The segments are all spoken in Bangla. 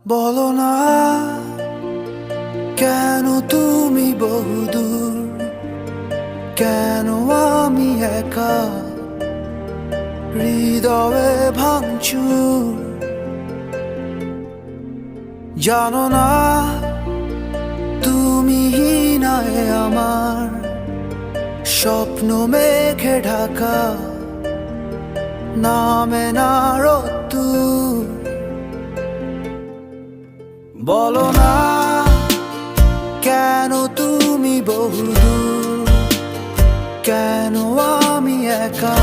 বলো না কেন তুমি বহুদূর, কেন আমি একা হৃদয়ে ভাঙচুর। জানো না তুমি হিনায় আমার স্বপ্ন মেঘে ঢাকা, নামে না রোদ্দুর। বলো না কেন তুমি বহুদূর, কেন আমি একা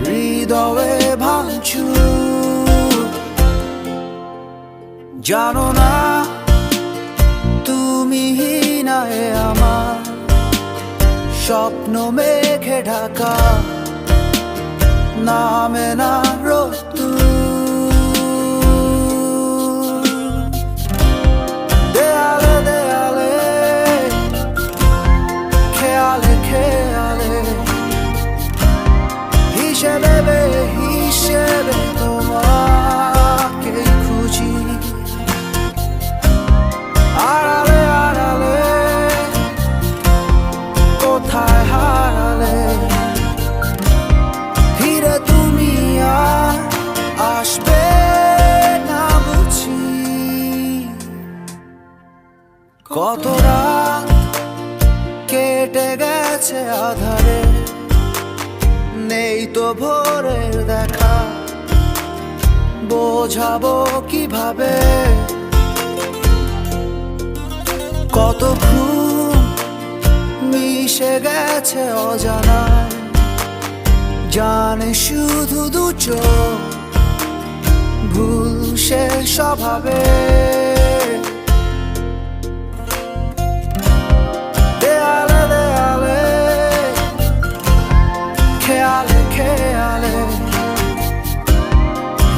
হৃদয়ে ভাঙচুর। জানো না তুমি হিনায় আমার স্বপ্ন মেঘে ঢাকা, নামে না রোদ্দুর। দেয়ালে দেয়ালে খেয়ালে খেয়ালে হিসেবে হিসেবে তোমাকে খুঁজি। আড়ালে আড়ালে কোথায় হারালে, ফিরে তুমি আর আসবে না বুঝি। কত রাত কেটে গেছে আধারে, নেই তো ভোরের দেখা, বোঝাবো কিভাবে। কত ঘুম মিশে গেছে অজানায়, জানে শুধু দু চোখ ভুল সে স্বভাবে। দেয়ালে দেয়ালে খেয়ালে খেয়ালে